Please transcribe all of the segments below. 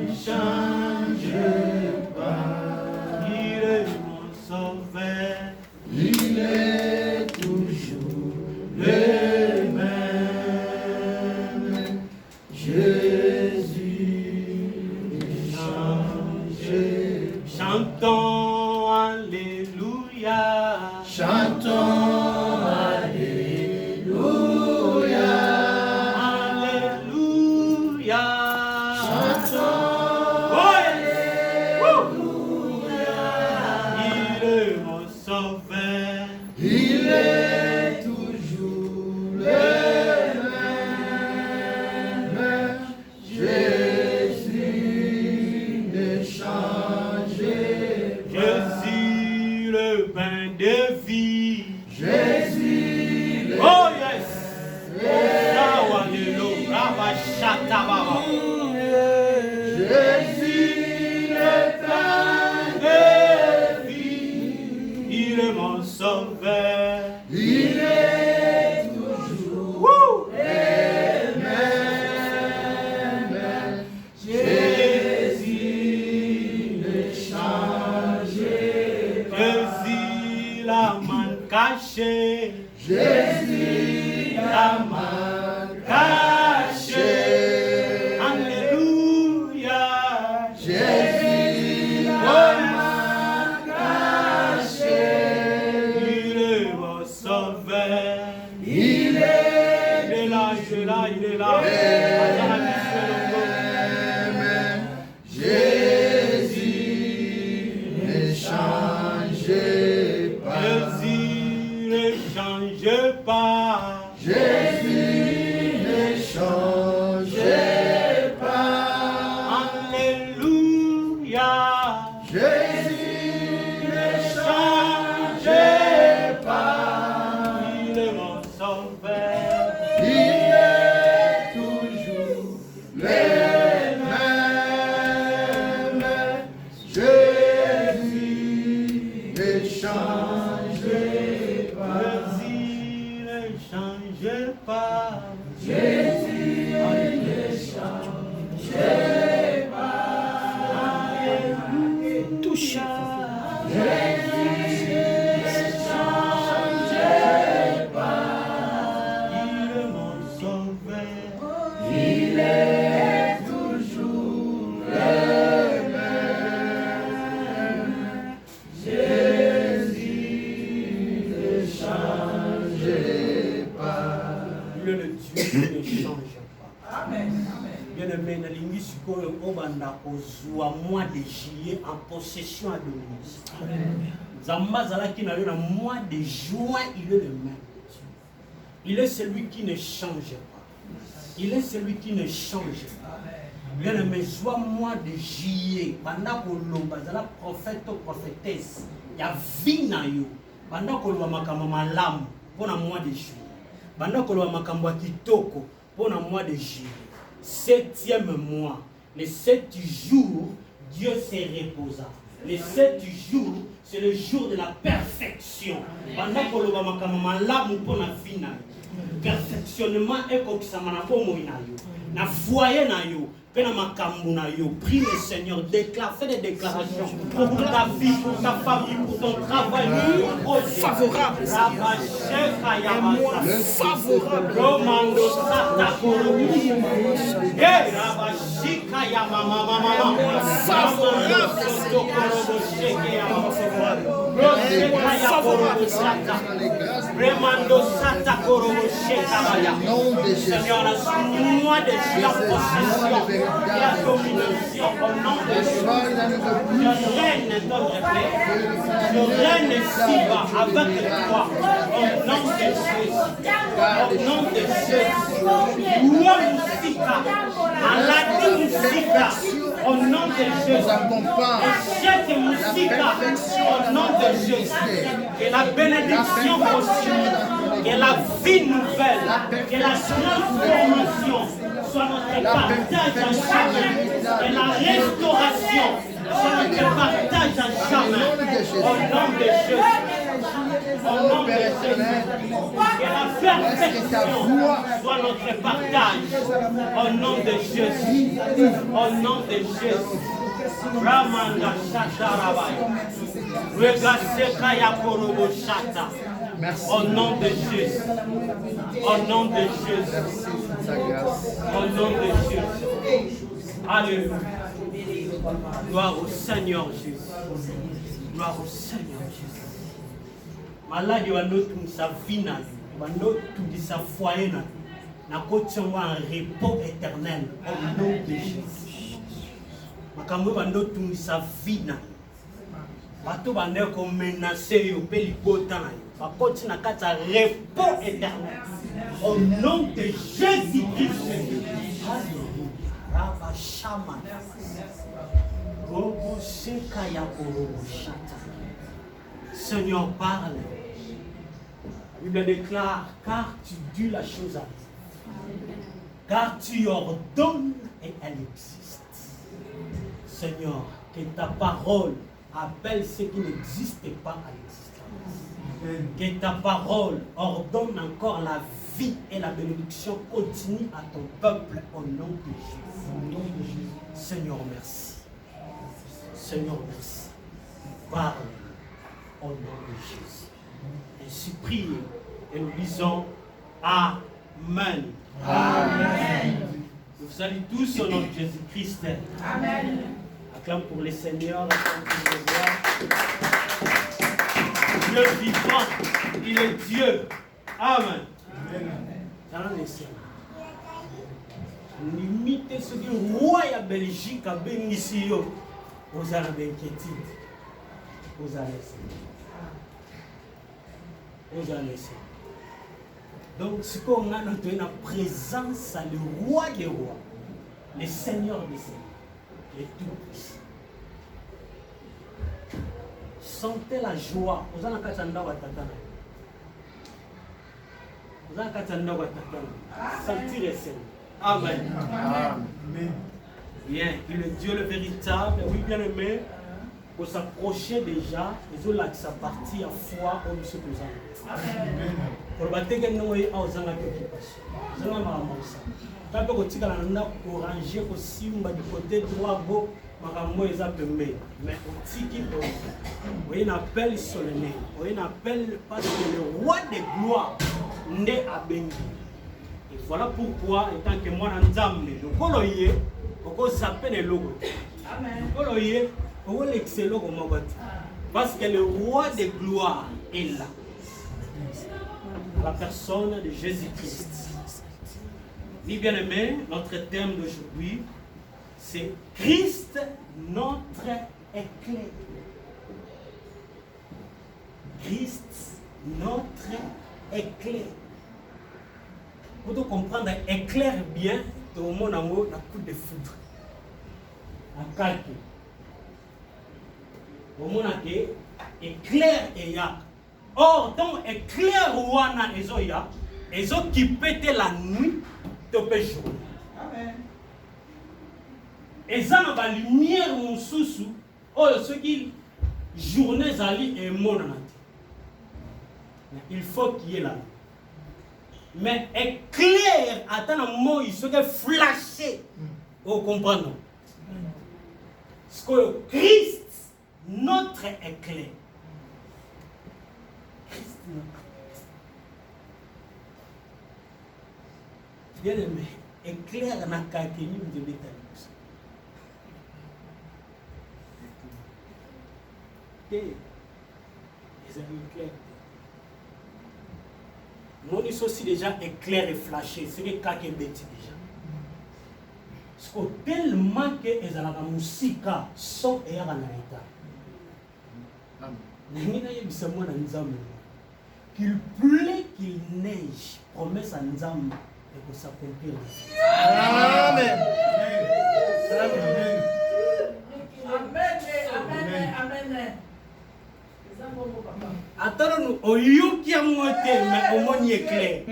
change pas. Il est mon sauveur. Il est toujours le même. Jésus ne change. Chantons Alléluia. Chantons Alléluia. Alléluia. Chantons Alléluia. Il est mon sauveur. Il est toujours le même. Jésus ne change pas. Jésus le pain de vie. Jésus le oh yes. Jésus le pain de vie. Il est mon sauveur. Il est toujours le même. Jésus ne change pas. Jésus la main cachée. Jésus la main cachée. Alléluia. Jésus la main cachée. Il est mon sauveur. Il est là, il est là, il est là. Jésus ne change pas. Jésus ne change pas. Jésus ne change pas. Alléluia. Jésus ne change pas. Il est mon sauveur. Il est toujours le même. Jésus ne change pas. Jésus ne change pas. Jésus ne change pas. Touche. Jésus ne change pas. Il est mon sauveur. Il est toujours le même. Jésus ne change pas. Il est le Dieu qui ne change pas. Amen. Bien-aimé, dans l'inglise, on va mois de juillet en possession à Dominique. Zamba Zalaki n'a eu le mois de juin, il est le même. Il est celui qui ne change pas. Il est celui qui ne change pas. Bien-aimé, joie mois de juillet, pendant que l'on va prophète ou prophétesse, il y a vie dans you. Pendant que l'on va makamama l'âme pour le mois de juillet. Pendant que l'on va makamwa kitoko pour le mois de juillet. 7e mois, les 7 jours, Dieu s'est reposa. Les 7 jours, c'est le jour de la perfection. Pendant que l'on va makamama l'âme pour la finale. Perfectionnement est comme ça, na foyer na yo, pena makambu na yo, prie le Seigneur, déclare, fais des déclarations pour ta vie, pour ta famille, pour ton travail, favorable. Le favorable. Romando Sata Seigneur, laisse-moi de la possession et la domination au nom de Jésus. Je règne dans le plaît. Je règne ici-bas avec toi au nom de Jésus. Au nom de Jésus. Loi Moussika, Aladi Moussika, au nom de Jésus. Échec Moussika, au nom de Jésus. Que la bénédiction possible, que la vie nouvelle, que la transformation soit notre partage à jamais, que la restauration soit notre partage à jamais, au nom de Jésus. Au nom de Jésus. Que la perfection soit notre partage. Au nom de Jésus. Au nom de Jésus. Ramanda Shacharabai. Regaseka Yakorobo Shata. Au nom de Jésus. Au nom de Jésus. Au nom de Jésus. Alléluia. Gloire au Seigneur Jésus. Gloire au Seigneur Jésus. Malade va notre sa vie na va notre sa foyer na kotiongo en repos éternel au nom de Jésus. Makambo va notre sa vie na bato ba ne ko menacer yo pe libota na yo ba koti na kata repos éternel au nom de Jésus-Christ. Raba Shama Robo Seka Yakorobo Shata. Seigneur, parle. La Bible déclare, car tu dis la chose à vie. Car tu ordonnes et elle existe. Seigneur, que ta parole appelle ce qui n'existe pas à l'existence. Que ta parole ordonne encore la vie et la bénédiction continue à ton peuple au nom de Jésus. Au nom de Jésus. Seigneur, merci. Seigneur, merci. Parle au nom de Jésus. Ainsi priez et nous disons Amen. Amen. Nous vous saluons tous au nom de Jésus-Christ. Amen. Acclame pour les seigneurs, acclame pour les gloires. Dieu vivant, il est Dieu. Amen. Amen. Limite ce que le roi de Belgique a béni ici, vous avez d'inquiétude. Vous allez laisser. Donc, ce qu'on a notre présence à le roi des rois, le Seigneur des seigneurs, le tout-puissant. Sentez la joie. Vous allez sentir le Seigneur. Amen. Amen. Bien, il est Dieu le véritable. Oui, bien aimé. Pour s'approcher déjà, ils ont là sa partie à foi au monsieur Amen. Pour le baptême, nous avons eu aux anges qui passent. Nous avons eu ça. Quand on dit qu'on a orangé aussi, on va du côté droit, beau, mais on dit qu'il y a un appel solennel. On a un appel parce que le roi des gloires n'est à Bengi. Et voilà pourquoi, étant que moi, je suis amené, le coloyer, on s'appelle le logo. Amen. Parce que le roi de gloire est là. La personne de Jésus-Christ. Oui, bien aimé, notre thème d'aujourd'hui, c'est Christ, notre éclair. Christ, notre éclair. Pour comprendre, éclair bien, tout le monde a un coup de foudre. Un calque. Au monde éclair et ya. Or, donc éclair ouana ezoya, ezo qui pète la nuit, topé jour. Amen. Et ça n'a lumière mon sous oh ce qui journée zali et mon il faut qu'il y ait là. Mais éclair attend un mot il se fait flasher. Vous comprenez? Parce que Christ notre éclair. Christ notre éclair. Bien aimé, éclair n'a qu'à qu'il de l'état. Les amis éclairs. Nous sommes aussi déjà éclairs et flashés. C'est le cas qui est bêti déjà. Parce que tellement que les musique sont et en état. Qu'il pleut, qu'il neige, promesse à Nzam et que ça s'accomplir. Amen. Amen. Amen. Attends-nous, au lieu qui a monté, mais au monde est clair.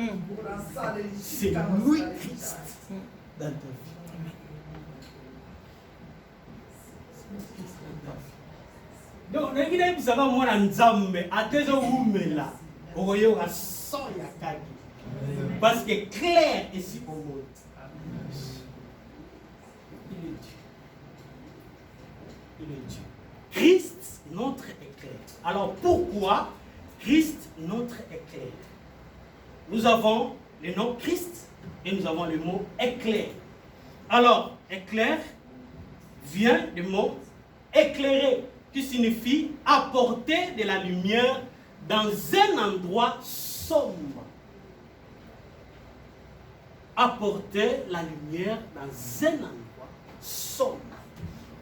C'est lui Christ dans ta vie. Donc, ça va moi en Zambé, à tes oumela, au royaume à son yakagi. Parce que clair ici au monde. Il est Dieu. Il est Dieu. Christ, notre éclair. Alors pourquoi Christ, notre éclair? Nous avons le nom Christ et nous avons le mot éclair. Alors, éclair vient du mot éclairer, qui signifie apporter de la lumière dans un endroit sombre. Apporter la lumière dans un endroit sombre.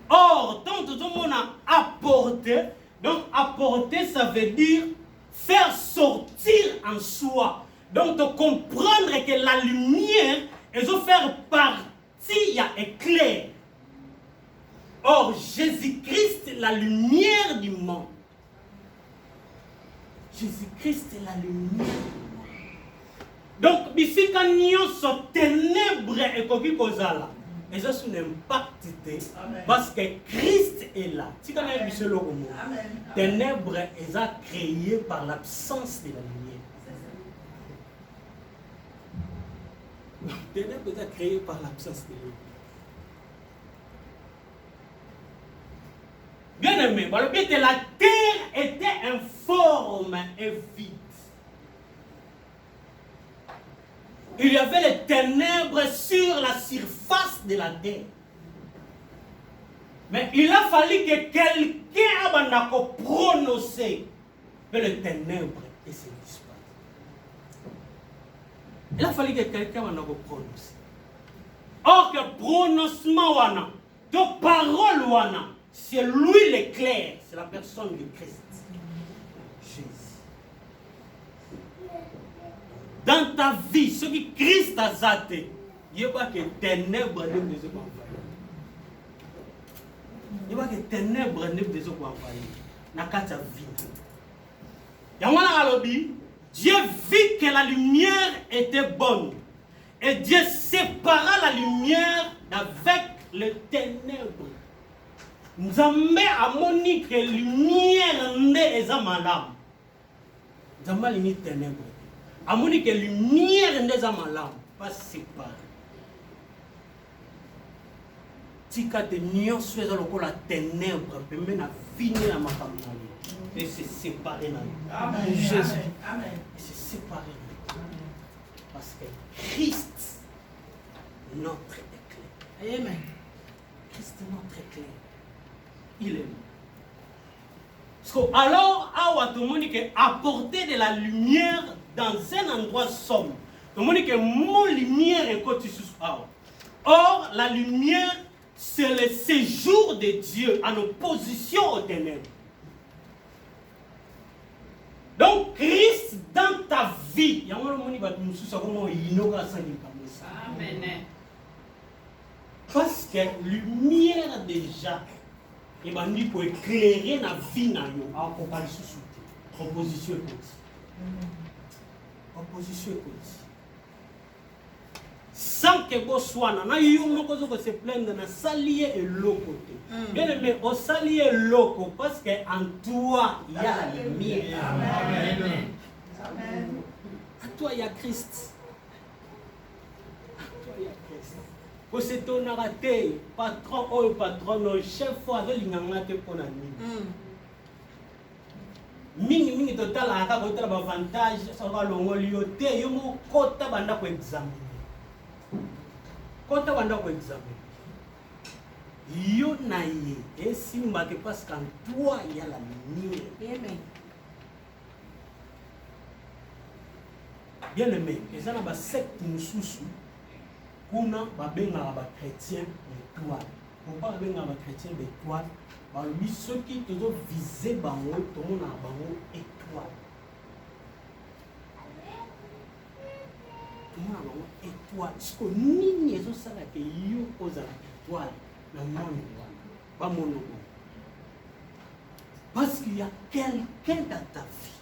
Or, tant que tout le monde a apporté, donc apporter, ça veut dire faire sortir en soi. Donc, de comprendre que la lumière, elle doit faire partie, il y a éclair. Or, Jésus-Christ est la lumière du monde. Jésus-Christ est la lumière du monde. Donc, ici, quand nous sommes ténèbres et qu'on vit là, et ça, c'est un impact parce que Christ est là. Si vous avez vu le mot, ténèbres est créé par l'absence de la lumière. Ténèbres est créé par l'absence de la lumière. Bien aimé, le bien que la terre était informe et vide. Il y avait les ténèbres sur la surface de la terre. Mais il a fallu que quelqu'un ait prononcé que les ténèbres et se disparaissent. Il a fallu que quelqu'un ait prononcé. Or que prononcement, de parole, c'est lui l'éclair, c'est la personne de Christ. Jésus. Dans ta vie, ce que Christ a zaté, il n'y a pas que ténèbres ne besoin d'envahir. Il n'y a pas que ténèbres ne besoin d'envahir. Dans ta vie. Dieu vit que la lumière était bonne. Et Dieu sépara la lumière avec les ténèbres. Nous avons amoni que lumière n'est pas malade. Nous avons les ténèbres. Amoni que lumière n'est pas malade. Pas séparé. Tika te nion soit la ténèbre. Peut même finir la makamali. Et se séparer. Amen. Jésus. Amen. Et se séparer. Parce que Christ, notre éclair. Amen. Christ, notre éclair. Il est là. Alors, apporter de la lumière dans un endroit sombre. Mon lumière est côté sous. Or, la lumière, c'est le séjour de Dieu en opposition aux ténèbres. Donc, Christ dans ta vie. Amen. Parce que lumière déjà. Et bien, nous pouvons éclairer la vie dans nous. Opposition est côté. Opposition est côté. Sans que vous soyez là, nous se plaindre dans salier et l'autre côté. Bien aimé, au salier l'autre parce qu'en toi, il y a la lumière. Amen. Amen. En toi, il y a Christ. En toi, il y a Christ. Pour ce ton raté, patron ou patron, chef avec l'ingangate pour la nuit. Mingi total à la côté avantage, ça va l'ongolioté, il y a un quota banda pour examiner. Quota banda pour examiner. Yo naïe, et si on va parce qu'en toi il y a la lumière. Amen. Bien aimé, et ça n'a pas secte nous sous. Kuna babenga ba chrétien d'étoile. Pourquoi babenga ba chrétien d'étoile? Parce que ceux qui te ont visé bango, tout le monde a bango étoile. Tout le monde a bango étoile. Ce que nous ne sommes pas que yo osa étoile dans le monde. Pas mon nom. Parce qu'il y a quelqu'un dans ta vie.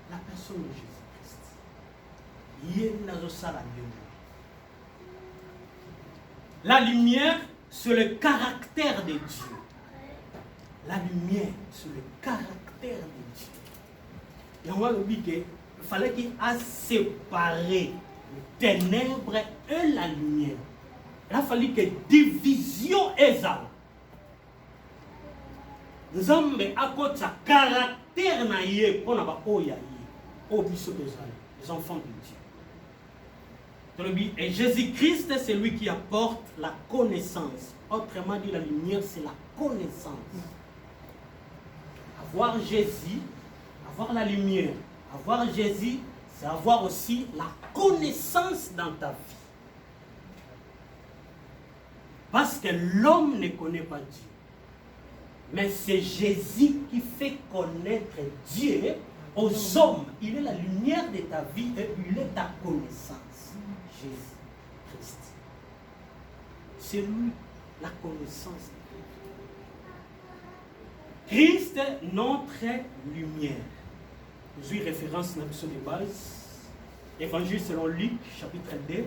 La personne de Jésus-Christ. Il y a une chose à la lumière. La lumière, c'est le caractère de Dieu. la lumière sur le caractère de Dieu. Et on va le dire qu'il fallait qu'il a séparé les ténèbres et la lumière. Il a fallu que division est là. Nous avons à cause de sa caractère naïe pour n'avoir pas les enfants de Dieu. Et Jésus-Christ, c'est lui qui apporte la connaissance. Autrement dit, la lumière, c'est la connaissance. Avoir Jésus, avoir la lumière, avoir Jésus, c'est avoir aussi la connaissance dans ta vie. Parce que l'homme ne connaît pas Dieu. Mais c'est Jésus qui fait connaître Dieu aux hommes. Il est la lumière de ta vie et il est ta connaissance. Jésus-Christ. C'est lui la connaissance de Dieu. Christ, notre lumière. Nous avons référence dans l'épisode de base. Évangile selon Luc, chapitre 2.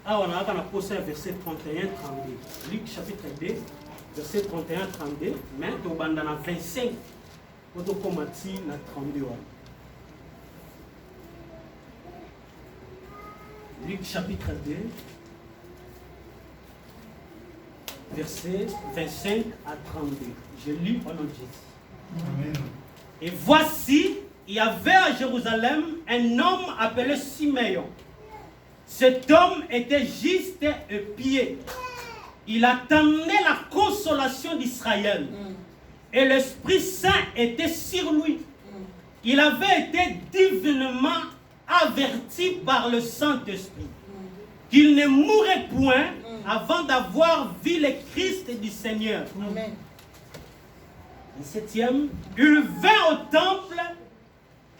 Alors, on a posé verset 31-32. Luc, chapitre 2, verset 31-32. Mais on va dans 25. On va commencer dans 32. Luc, chapitre 2, verset 25 à 32. Je lis au nom de Jésus. Amen. Et voici, il y avait à Jérusalem un homme appelé Siméon. Cet homme était juste et pieux. Il attendait la consolation d'Israël. Et l'Esprit Saint était sur lui. Il avait été divinement averti par le Saint-Esprit qu'il ne mourrait point avant d'avoir vu le Christ du Seigneur. Amen. Le 7e, il vint au temple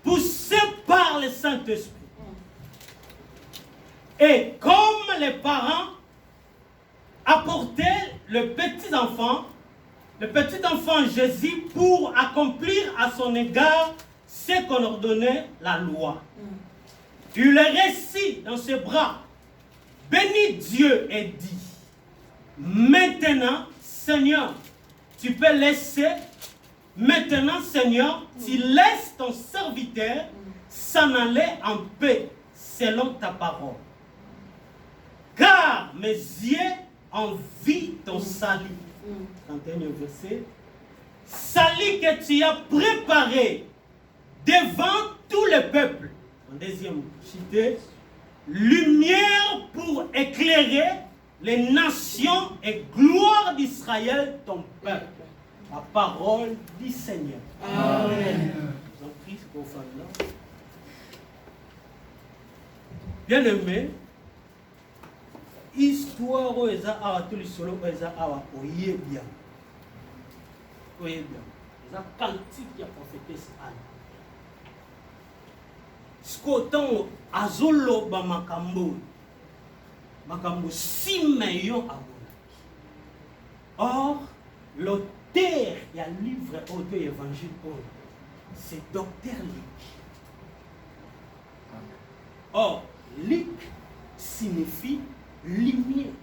poussé par le Saint-Esprit. Et comme les parents apportaient le petit enfant Jésus pour accomplir à son égard ce qu'on ordonnait la loi. Il le récit dans ses bras, bénit Dieu et dit, maintenant, Seigneur, tu peux laisser, maintenant, Seigneur, tu laisses ton serviteur s'en aller en paix, selon ta parole. Car mes yeux ont vu ton salut. 31e verset. Salut que tu as préparé devant tout le peuple. En deuxième cité, lumière pour éclairer les nations et gloire d'Israël, ton peuple. La parole du Seigneur. Amen. Je vous en prie, ce qu'on fait là. Bien aimé, histoire où eza awa tout le solo eza awa oyebia. Oyebia. Eza cantique ya prophétesse Anne. Sikotan azoloba makambo. Makambo Siméon amonaki. Or, l'auteur ya livre audio évangile c'est Docteur Luc. Or, Luc signifie lumière.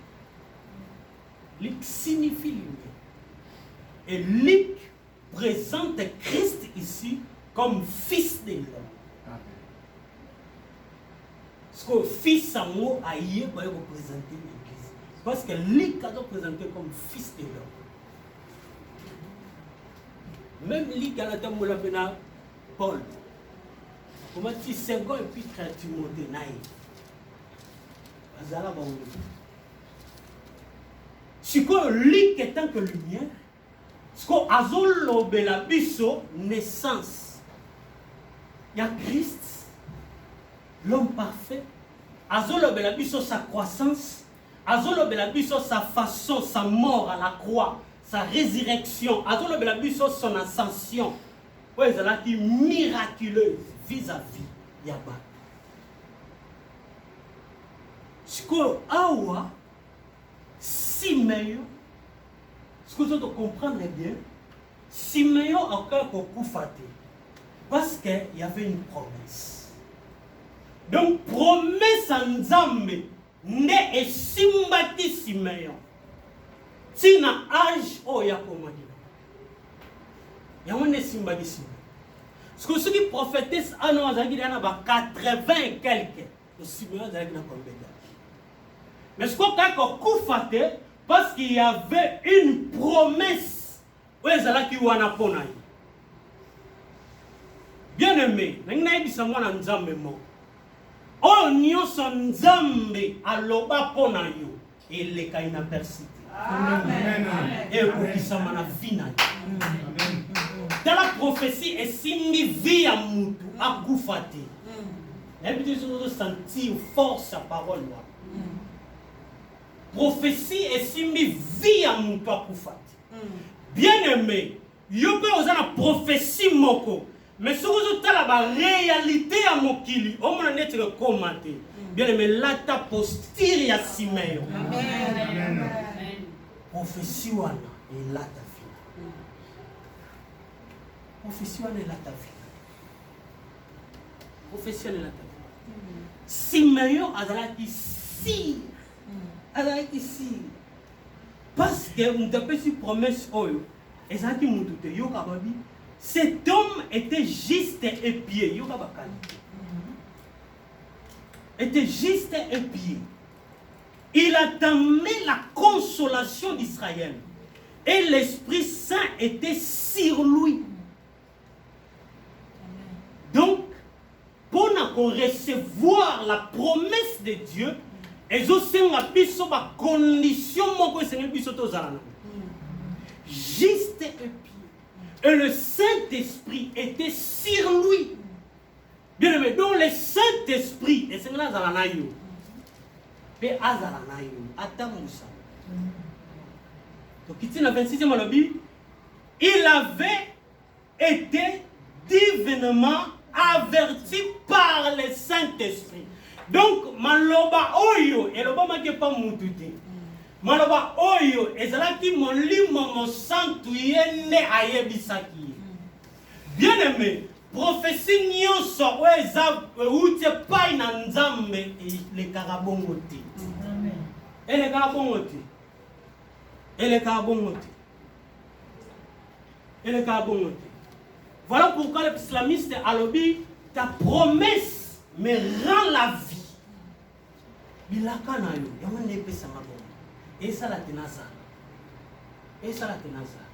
Luc signifie lumière. Et Luc présente Christ ici comme fils de l'homme. Parce que fils en mot a y représenter l'Église. Parce que Luc a représenté comme fils de l'homme. Même Luc a été Paul. Comment tu second et puis Timothée naïf. Ce que Luc est tant que lumière, ce que Azolo Belabiso naissance. Il y a Christ, l'homme parfait. Azolo Belabiso sa croissance. Azolo Belabiso sa façon, sa mort à la croix, sa résurrection. Azolo Belabiso son ascension. Oui, c'est là qui est miraculeuse vis-à-vis Yaba. Ce que Awa, Siméon, ce que vous devez comprendre bien, Siméon a encore beaucoup faté. Parce qu'il y avait une promesse. Donc, promesse en Nzambe, né et simbati Siméon. tina âge oyo akomaki yango nde esimbaki nsima parce que soki prophétesse ano azalaki deya na ba 80 et quelque Simeon azalaki na combien d'âge mais sikoyo kaka okufa te parce qu'il y avait une promesse oyo ezalaki wana mpo na ye bien aimé nangi nayebisa mwana nzambe moko oyo nyonso nzambe aloba mpo na yo eleka inapercité ekokisama na vi na yo tala prophétie esimbi vi ya mutu akufa te nayebi te soki ozosentir force ya parole wana prophétie esimbi vi ya mutu akufa te bien aimé yo mpe oza na prophétie moko mais soki ozotala baréalité ya mokili omona neti ekokoma te bien aimé lata posture ya Simeon prophétie wana elata vi prophétie wana elata vi prophétie wana elata vi Simeon azalaki si azalaki si parce que mutu apesi promesse oyo ezalaki mutu te yoka babi cet homme était juste épié yoka bakali était juste épié. Il attendait la consolation d'Israël et l'Esprit Saint était sur lui. Donc, pour recevoir la promesse de Dieu, ils ont une condition juste épié. Et le Saint-Esprit était sur lui. Bien aimé, donc le Saint-Esprit, et c'est là dans la naïo. Mais azala naïo, atamusa. Donc ici dans le 26e lobby, il avait été divinement averti par le Saint-Esprit. Donc maloba oyo, et loba ma pas mutute. Maloba oyo, et zalaki mon limo mon santu yende ayebisaki. Bien aimé, prophétie nyonso oyo eza uti epai na nzambe elekaka bongo te elekaka bongo te elekaka bongo te elekaka bongo te. Voilà pourquoi l'islamiste alobi ta promesse me rend la vie bilaka na yo yango nde epesanga bongo esala te nazala esala te nazala.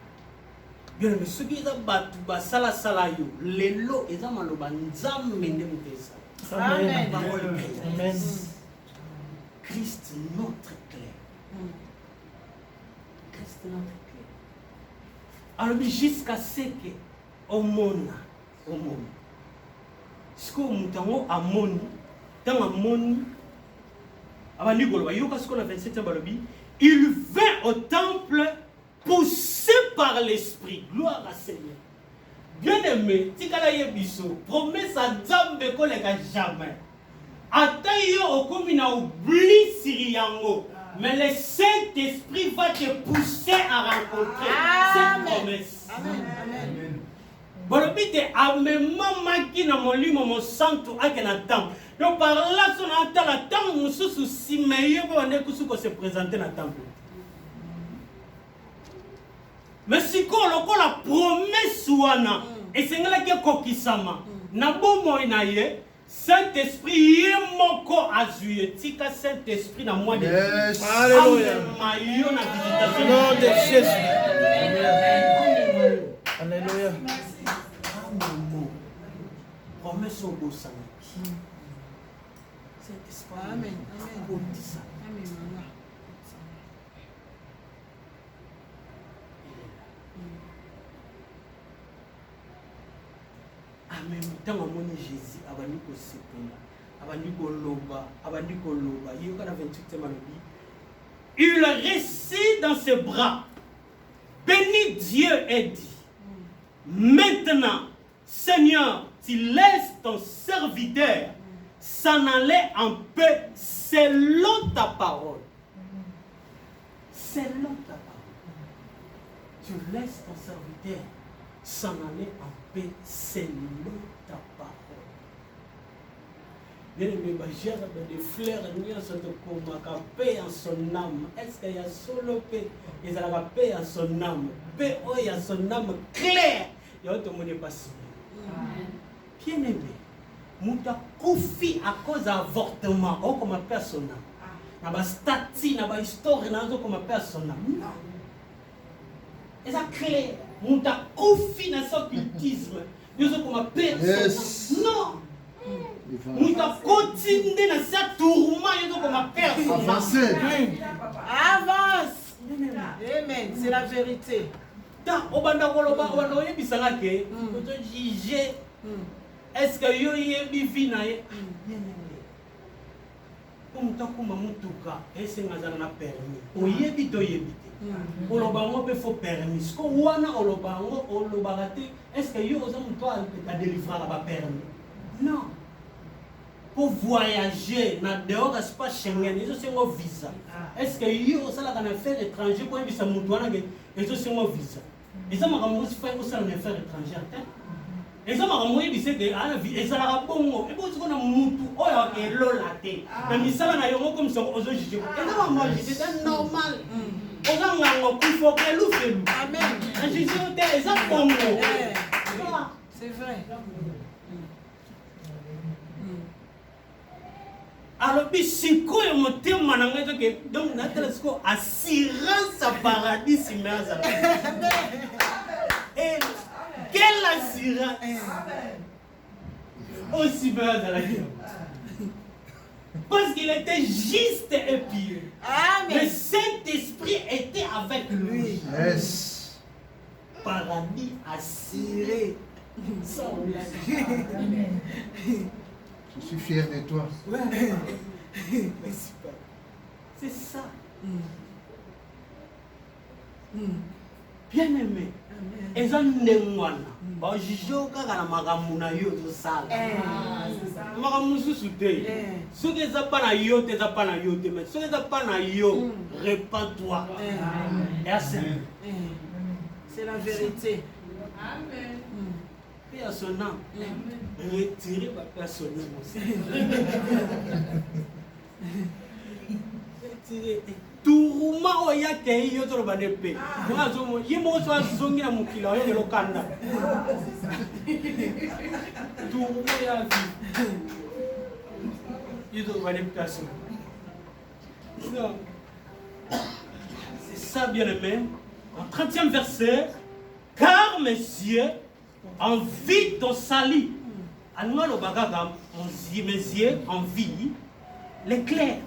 Bien, mais ce qui est battu, sala sala yo, lelo, eza maloba nzambe nde mutesa. Amen. Amen. Christ notre clair. Christ notre clair. Alors jusqu'à ce que omona. Ce que mutango amoni, tant amoni, abandi koloba yoka ce qu'on a 27e balobi, il vint au temple poussé par l'esprit. Gloire à Seigneur. Bien aimé, tikala yebiso, promesse à Nzambe ko leka jamais. Atayo okomi na oubli siriyango. Mais le Saint-Esprit va te pousser à rencontrer cette promesse. Amen. Amen. Bolobite amema maki na molimo mo santo akena temple. Donc par là son ata la temple mususu Simeon ko ande kusuko se présenter na temple. Mais si la promesse wana et c'est là que kokisama na bomo inaye Saint-Esprit yemoko azuye tika Saint-Esprit na moi de Alléluia. Mayo na visitation nom de Jésus. Alléluia. Amen. Promesse au beau Saint-Esprit. Amen. Amen. En même temps, on Jésus, abandi ko sepela, abandi ko loba, il y a 28e malobi. Il récit dans ses bras, bénis Dieu et dit, maintenant, Seigneur, tu laisses ton serviteur s'en aller en paix selon ta parole. Selon ta parole. Tu laisses ton serviteur s'en aller en paix selon ta parole. Bien aimé, gerbe des fleurs, nous sommes comme paix en son âme. Est-ce qu'il y a solo paix? Il y a la paix en son âme. Paix, oh, il y a son âme claire. Il y a autre monde pas si bien aimé. Mouta koufi à cause d'avortement, oh, comme personne. Na ba stati, na ba histoire, na zo comme personne. Non. Et ça clair. Mouta koufi na son occultisme. Nous sommes comme personne. Non. Mouta continue na sa tourment, nous sommes comme personne. Avance. Amen. C'est la vérité. Est-ce que yo yebi vina ye? Umtakuma mutuka esengazana na permis. Oyebi to yebite. Olobango pe fo permis. Ko wana olobango olobagate. Est-ce que yo oza muto a délivrer ba permis? Non. Pour voyager na dehors espace Schengen, ils ont un visa. Est-ce que yo oza la kana faire étranger pour bisa muto wana ke ils ont un visa? Ils ont un faire oza na faire étranger. Et ça m'a dit que et ça la bon et bon qu'on a mutu o ya ke lola te na misala na yongo comme ça ozo jije et ça m'a dit c'est normal oza ngango ku faut que lu felu amen na jije te ça bongo c'est vrai. Alors puis sikoyo motema na ngai que donc na telescope assurance à paradis simerza et quelle assurance! Aussi bien dans la vie. Parce qu'il était juste et pieux. Le Saint-Esprit était avec lui. Yes. Paradis assuré. Je suis fier de toi. Ouais. C'est ça. Bien aimé. Et ça n'est pas bon, je kaka na makambo na yo to sala. Makambo susu te. Ce que ça pas na yo te ça pas na yo te mais ce que ça pas na yo répands-toi. C'est la vérité. Amen. Paix à son âme. Retirez ma personne aussi. Retirez. Touruma oya ke yo to ba de pe. Moi zo mo yimo so azongi na mukila yo lo kanda. Touruma ya vi. Yo to ba de personne. C'est ça bien aimé. En 30e verset, car messieurs en vie ton salut. Anwa lo bagaga messieurs en vie l'éclair.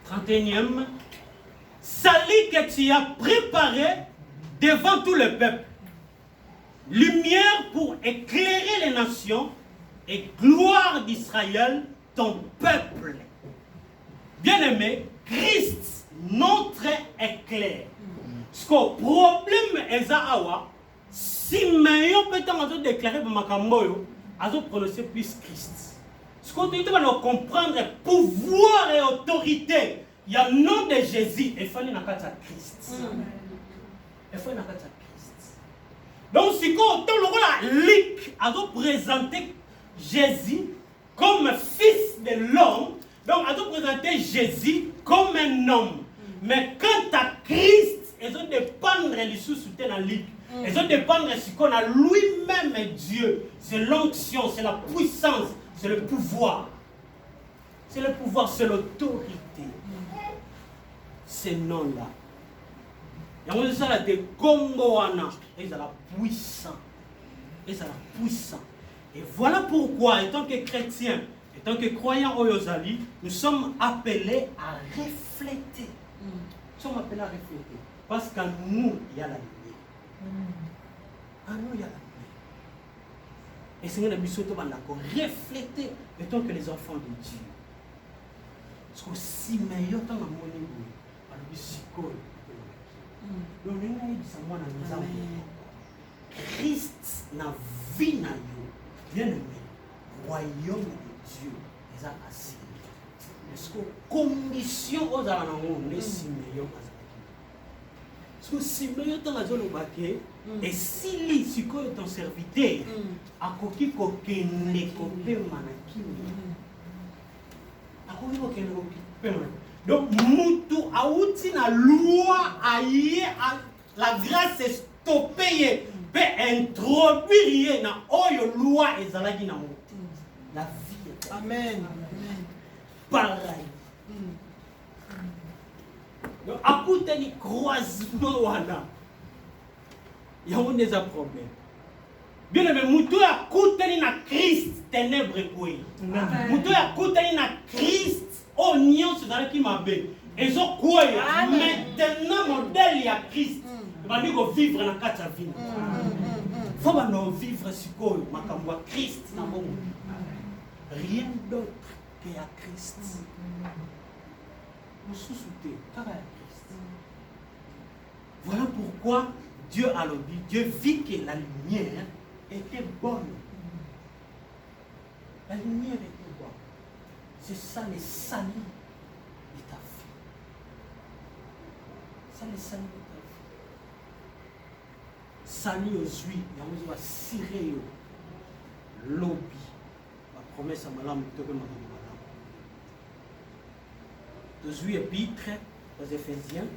31e, salut que tu as préparé devant tout le peuple, lumière pour éclairer les nations et gloire d'Israël, ton peuple. Bien-aimé, Christ, notre éclair. Ce que le problème est awa, si meilleur peut-être déclarer pour Makamboyo, à prononcer plus Christ. Ce qu'on doit comprendre, pouvoir et autorité, il y a le nom de Jésus, il faut aller Christ. Il faut aller Christ. Donc, si on a présenté Jésus comme fils de l'homme, donc on a présenté Jésus comme un homme. Mais quant à Christ, ils ont dépendre du sous-soutien dans l'île. Ils ont dépendre de ce qu'on a lui-même est Dieu. C'est l'onction, c'est la puissance. C'est le pouvoir. C'est le pouvoir, c'est l'autorité. Ces noms-là. Et on dit ça, des Congoana. Ils sont la puissance. Ils sont la puissance. Et voilà pourquoi, en tant que chrétiens, en tant que croyants au Yozali, nous sommes appelés à refléter. Nous sommes appelés à refléter. Parce qu'en nous, il y a la lumière. En nous, il y a la lumière. Et c'est refléter étant que les enfants de Dieu. Parce que si meilleur temps à mon niveau, alors Christ n'a vie na yo, bien aimé, royaume de Dieu, les a assis. Parce que condition aux alentours, les si meilleurs. Parce que si meilleur temps à zone baquet. Et si lui, si ton serviteur, a coquille coquine, les copains manakini, Donc, Moutou Aouti na loi aïe, la grâce est stoppée, peut introduire na oyo loi et zalagi na mouti. La vie. Amen. Pareil. Donc, à côté du croisement, il y a un problème. Bien aimé, Moutou a côté na Christ, ténèbres quoi. Moutou a côté na Christ. Oh, nion, c'est dans qui m'a bé. Et je crois, maintenant, modèle, il y a Christ. Il va dire qu'on vivre dans la vie. Il faut que vivre sur quoi? Christ. Rien d'autre qu'à Christ. Nous sous-soutenons Christ. Voilà pourquoi Dieu a le dit. Dieu vit que la lumière était bonne. La lumière était bonne. C'est ça le salut de ta vie. C'est le salut de ta vie. Salut aux juifs, il y a un ciré lobby. La promesse à madame, tu peux madame. Aux juifs épîtres, aux Éphésiens.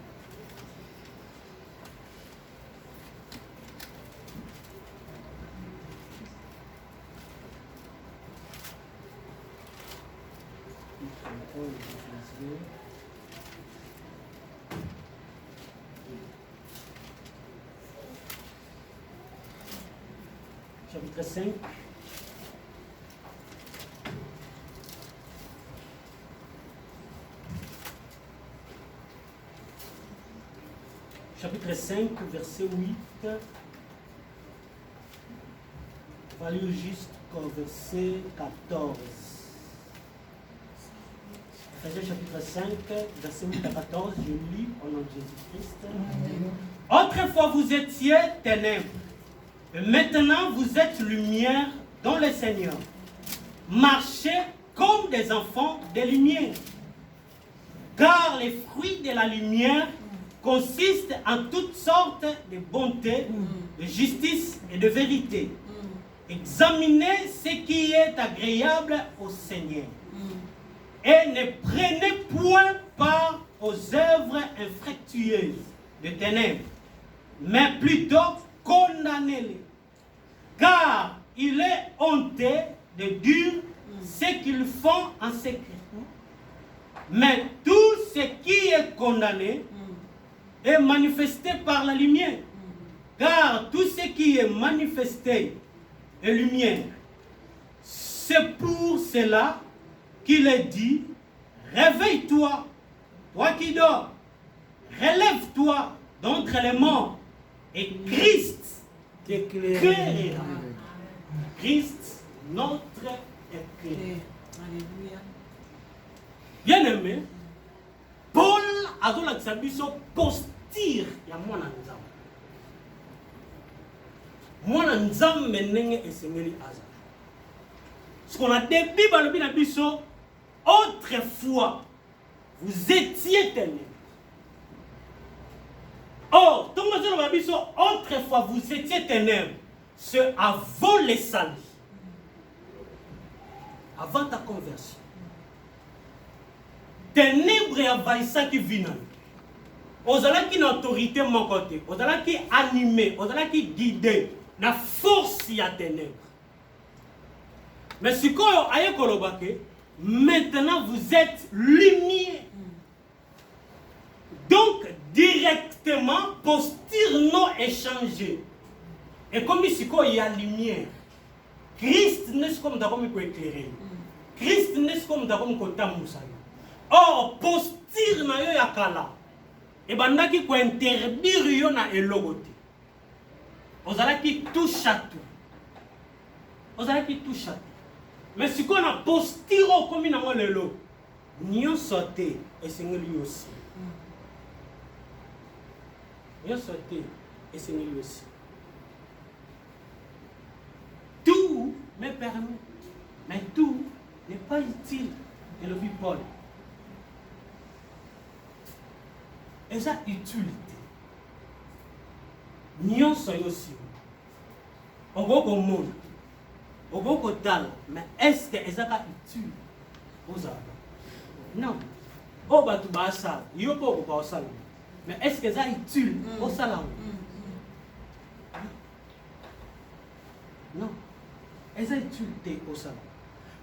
Chapitre 5. Chapitre 5, verset 8. On va lire jusqu'au verset 14. Ephésiens chapitre 5, verset 8 à 14, je lis au nom de Jésus-Christ. Autrefois vous étiez ténèbres, et maintenant vous êtes lumière dans le Seigneur. Marchez comme des enfants de lumière. Car les fruits de la lumière consistent en toutes sortes de bonté, de justice et de vérité. Examinez ce qui est agréable au Seigneur. Et ne prenez point part aux œuvres infructueuses de ténèbres, mais plutôt condamnez-les. Car il est honteux de dire ce qu'ils font en secret. Mais tout ce qui est condamné est manifesté par la lumière. Car tout ce qui est manifesté est lumière. C'est pour cela qu'il est dit, réveille-toi, toi qui dors, relève-toi d'entre les morts, et Christ t'éclairera. Christ, notre éclaireur. Alléluia. Bien aimé, Paul a dit que sa mission posture ya mwana nzambe. Mwana nzambe nenge esengeli aza. Ce qu'on a début par le biso, autrefois, vous étiez ténèbres. Or, autrefois, vous étiez ténèbres. C'est avant les salut. Avant ta conversion. Ténèbres et avaïssa qui viennent. Aux allants qui ont autorité mon côté, aux allants qui animés, aux allants qui guidés, la force y a ténèbres. Mais si vous avez maintenant vous êtes lumière. Donc, directement, posture non échangée. Et comme ici, il y a lumière. Christ n'est comme d'abord éclairé. Christ n'est comme d'abord moussa. Or, posture na yo yakala. Et bandaki ko interdire yo na elogote. Ozalaki touche à tout. Ozalaki touche à tout. Mais si on a posture comme il a lelo, nous sauté et c'est lui aussi. Nous sauté et c'est lui aussi. Tout me permet, mais tout n'est pas utile. Et le dit Paul. Et ça utilité. Nous sommes aussi. On va au monde. Mais est-ce que ça est utile aux hommes? Non. Oh, bah, tu vas ça. Il n'y a pas ça. Mais est-ce que ça est utile au salon? Non. Est-ce que ça est utile au salon?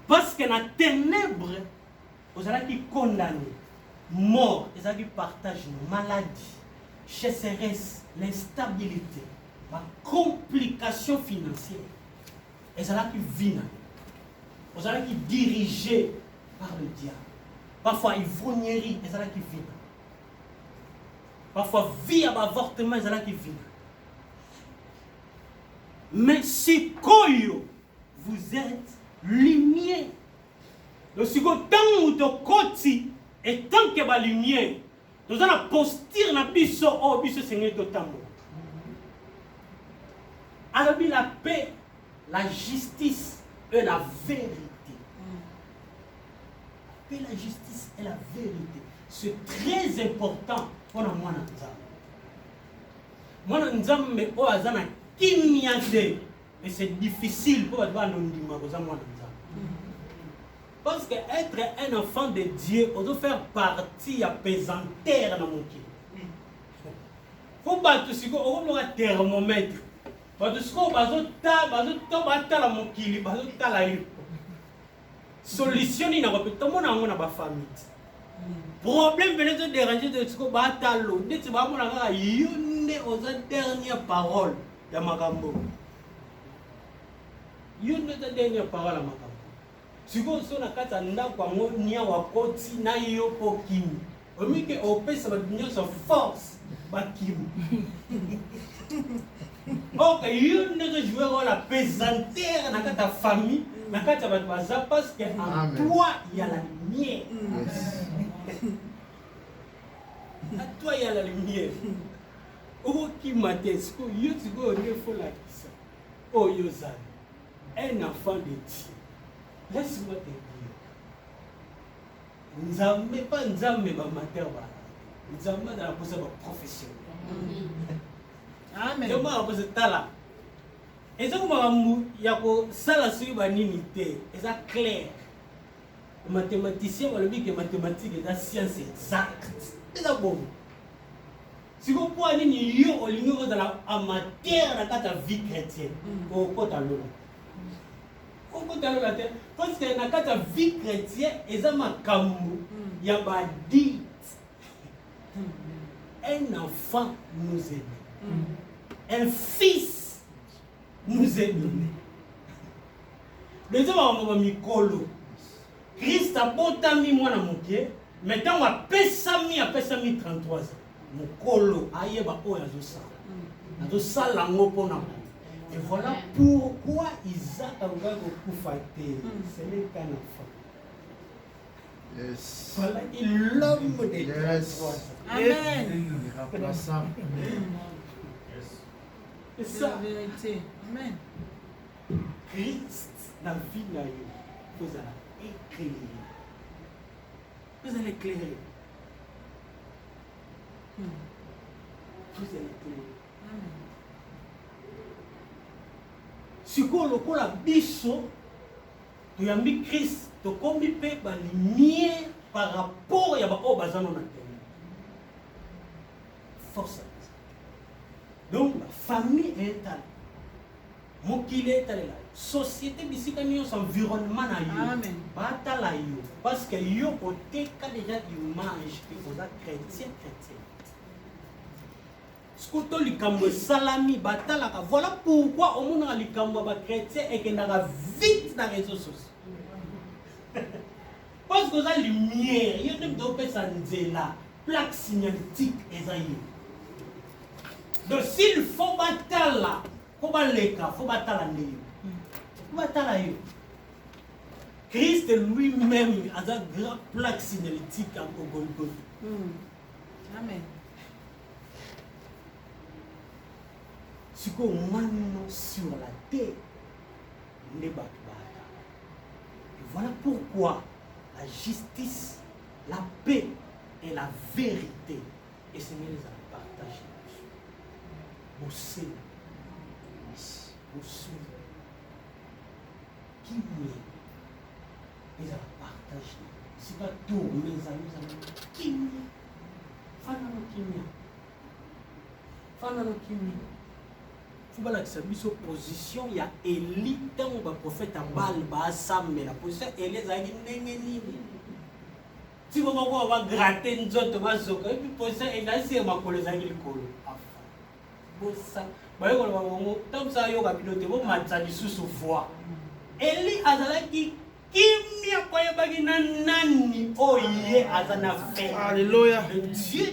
Parce que dans les ténèbres, vous allez qui condamner, mort, vous allez qui partager maladie, chasseresse, l'instabilité, la complication financière. Vous allez qui vient. Vous allez qui dirigé par le diable. Parfois, ivrognerie, vous allez qui vient. Parfois, vie à avortement, vous allez qui vient. Mais si vous êtes lumière. Donc, si vous êtes côté et tant que la lumière, nous allons posture na biso au biso Seigneur de Tambo. Alors, la paix, la justice et la vérité. La paix, la justice et la vérité. C'est très important pour nous. Moi, nous avons mais au hasard et c'est difficile pour nous. Parce que être un enfant de Dieu, on doit faire partie à pesanteur dans mon cœur. Il faut pas tout ce qu'on a un thermomètre. Parce que on a un solution, il n'y a pas de famille. Problème, venez de déranger de ce qu'on a à l'eau. Dites-vous, on a une dernière parole de Magambo. Une dernière parole à Magambo. Si vous avez un cas de wakoti na yo po kimi. Omi ke opesa badinyo sa force ba kimi. Ok, you ne jouer la pesanteur dans ta famille, dans ta baza parce que en toi il y a la lumière. À toi il y a la lumière. Oh qui m'atteste, you tu go ne faut la kisa. Oh Yozan, un enfant de Dieu. Laisse-moi te dire. Nous n'avons pas de matière. Nous avons dans la profession. Amen. Je m'en tala. Et ça, il y a ça la suite banité. Et ça clair. Les mathématiciens ont dit que mathématiques est la science exacte. C'est ça bon. Si vous pouvez aller au niveau de la matière dans ta vie chrétienne, au côté de l'eau. Parce que dans la vie chrétienne, il y a dit un enfant nous aime. Un fils nous aime. Deuxième mikolo. Christ a botami moi na moké, maintenant on pesami 33 ans. Mokolo ayeba o yazosa. Nazosa lango pona. Et voilà pourquoi Isaac a fêté. C'est le cas d'enfant. Yes. Voilà l'homme de 33 ans. Amen. Irremplaçable. C'est C'est ça. la vérité. Amen. Christ, la vie de vous allez éclairer. Vous allez éclairer. Vous allez éclairer. Amen. Si vous avez biso, tu as mis Christ, tu as mis la lumière par rapport à ce que vous force. Donc, la famille est là. Mon qu'il est là. Société, environnement, Amen. parce que yo côté déjà image que vous êtes chrétien. Skoto likambo salami batalaka. Voilà pourquoi au monde likambo ba chrétien et que n'a vite dans les réseaux sociaux. Parce que la lumière, il y a deux personnes là, plaque signalétique et ça y est. Donc s'il faut battre là, faut battre les cas, faut battre la néo. Faut battre la yo. Christ lui-même a une grande plaque signalétique au Golgotha. Amen. Ce qu'on mène sur la terre, les bâtiments. Voilà pourquoi la justice, la paix et la vérité, et Seigneur les a partagés. Vous savez, qui les a partagés. sika tourne ezali kimia fana no kimia fobalakisa biso position ya Eli ntango baprofete Bali baasambela position Eli ezalaki ndenge nini ti boko bagrate nzoto bazoka epi position Eli asi makolo ezalaki likolo bosa bayokola bango ntango mosa ayoka bino te bomatisa lisusu voi Eli azalaki kimia po ayebaki na nani oyo ye aza na fe. Alléluia. Le Dieu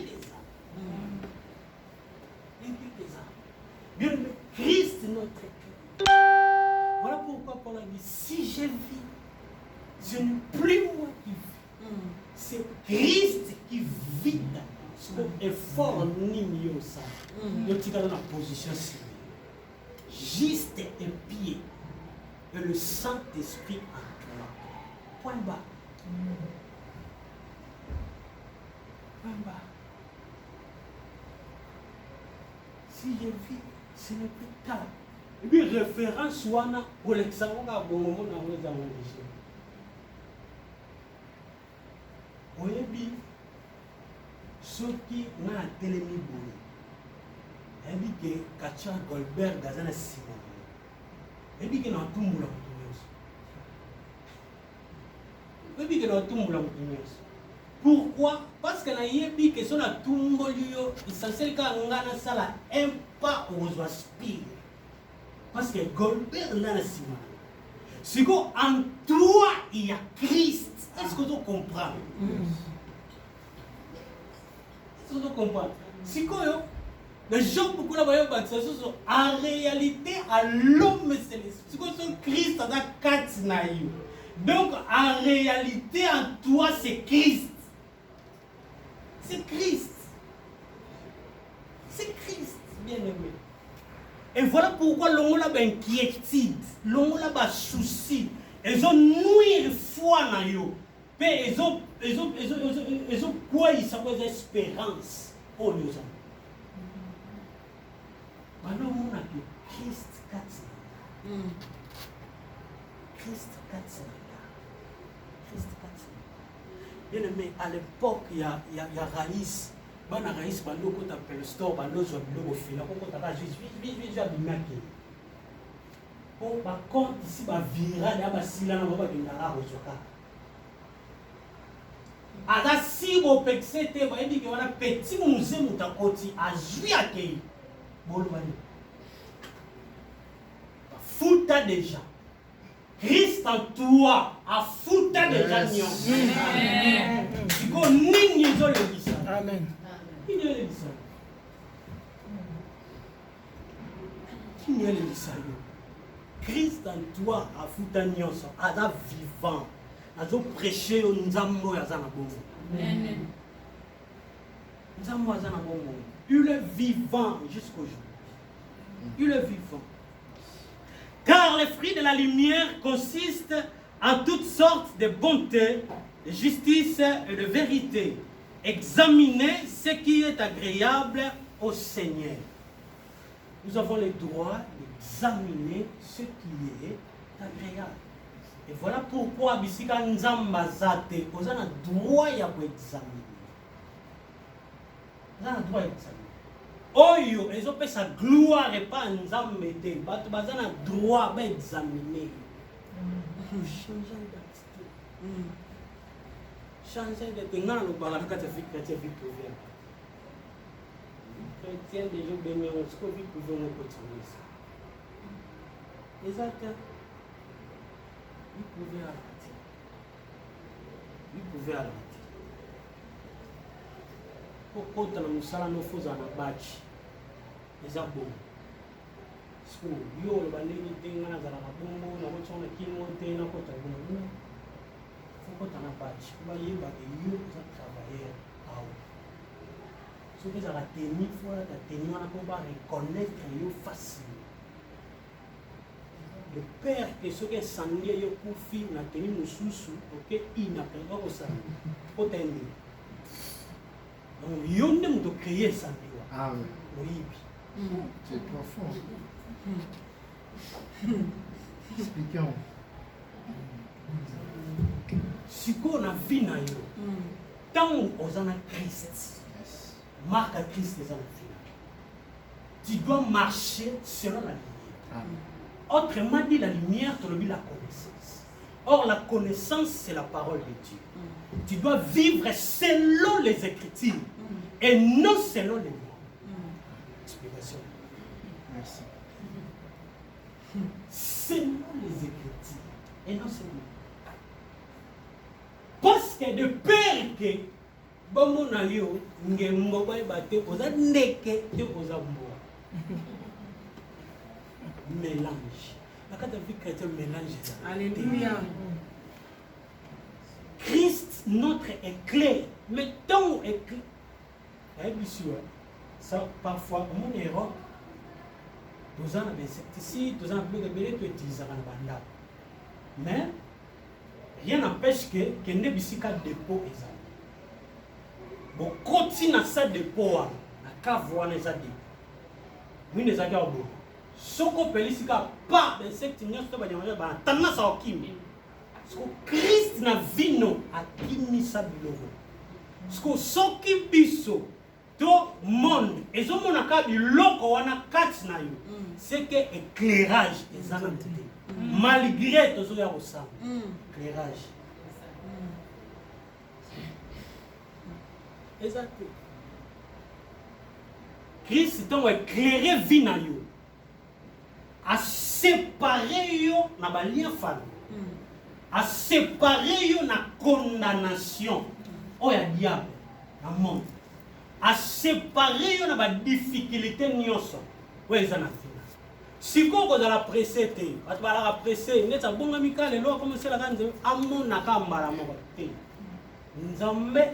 des âmes. Bien aimé, Christ notre cœur. Voilà pourquoi Paul a dit, si je vis, ce n'est plus moi qui vis. C'est Christ qui vit dans moi. C'est effort nini ça. Yo tika dans la position civile. Juste un pied. Et le Saint-Esprit en toi. Point bas. Point bas. Si je vis, ce n'est plus tard. Et puis référence wana pour l'examen à bon moment dans les enregistrements. Oyebi soki na telemi boye. Ebi ke Katia Goldberg gazana Simon. Ebi ke na tumbula mutunyos. Ebi ke na tumbula mutunyos. Pourquoi? Parce que na yebi ke so na tumboli yo essentiel ka ngana sala un pas aux aspires. Parce que Goldberg na Simon. Si en toi il y a Christ. Est-ce que tu comprends? Est-ce que tu comprends? Si les gens beaucoup là-bas, en réalité, à l'homme céleste. Si Christ a 4 naïs. Donc, en réalité, en toi, c'est Christ. C'est Christ. C'est Christ, bien aimé. Et voilà pourquoi l'on a une inquiétude, l'on a un souci. Ils ont nuire foi dans eux. Mais ils ont quoi? Ils ont espérance. Oh, nous avons. Maintenant, on a que Christ 4. Christ 4. Christ 4. Bien aimé, à l'époque, il y a Raïs. Bon, Raïs, quand on appelle le store, quand on a le fil, quand on a juste bon, par contre, ici, il y a un virage, il y a un ada si bo pexete ba ebi ke wana petit musée mutakoti azui akei bolobani futa déjà Christ en toi a futa déjà nyon diko nini zo le bisa amen nini le bisa nini le bisa Christ en toi a futa nyon ada vivant. Nous avons prêché au Nzambo Yazana Bongo. Nzambo Yazana Bongo. Il est vivant jusqu'au jour. Il est vivant. Car les fruits de la lumière consistent en toutes sortes de bonté, de justice et de vérité. Examinez ce qui est agréable au Seigneur. Nous avons le droit d'examiner ce qui est agréable. Et voilà pourquoi bisika nzamba zate ozana droit ya ko examiner. Ozana droit ya examiner. Oyo ezopesa gloire et pas nzambe te. Bato bazana droit ba examiner. Changer d'attitude. Changer de ngana no bala kata vie chrétien vie privée. Chrétien des jours bénis on se vie privée on peut trouver ça. Exactement. Il pouvait arrêter. Il pouvait arrêter. Pourquoi tu as mis ça dans le badge? C'est bon. Parce que yo le bandit est dans la bombe, la voiture est qui monte, na kota bon. Faut que tu as un badge. Tu vas y aller, yo ça travailler à haut. Ce que ça va tenir, faut la tenir, on va reconnaître yo facilement. Le père que ce qui est sanglier yo kufi na teni mususu ok il n'a pas au sang potende donc yo ne me doit créer sanglier ah oui c'est profond expliquons Si on a vu na yo, tant aux en a Christ, marque à Christ les en tu dois marcher selon la lumière. Autrement dit, la lumière, tu as la connaissance. Or, la connaissance, c'est la parole de Dieu. Tu dois vivre selon les Écritures et non selon les mots. Explication. Merci. Selon les Écritures et non selon les mots. Parce que de peur que bon na yo ngembo ba bate oza ndeke te oza mboa. Mélange. Quand tu as vu chrétien mélange. Alléluia. Christ, notre est clair. Mais ton est clair. Bien sûr, ça parfois, mon erreur, nous avons des insecticides, nous avons des bébés, tu utilises dans la bande. Mais rien n'empêche que ne bisi ka dépôt ezali. Bon, continue à ça dépôt à la cave wana ezali. Oui, les agents bon. Soko pelisika pas d'insectes nyonso ba nyama ba tanna sa okimi. Soko Christ na vino akimisa biloko. Soko soki biso to monde ezomonaka biloko wana kati na yo. C'est que éclairage ezana tete. Malgré tozo ya kosamba. Éclairage. Exact. Christ donc éclairé vie na yo. A séparer yo na ba lien famille. A séparer yo na condamnation. Oh ya diable na monde. A séparer yo na ba difficulté nyonso. Ouais ça na fina. Si ko ko la pressé te, at ba la pressé, net sa bonga mikale lo commencer la kanze amona ka mbala moko te. Nzambe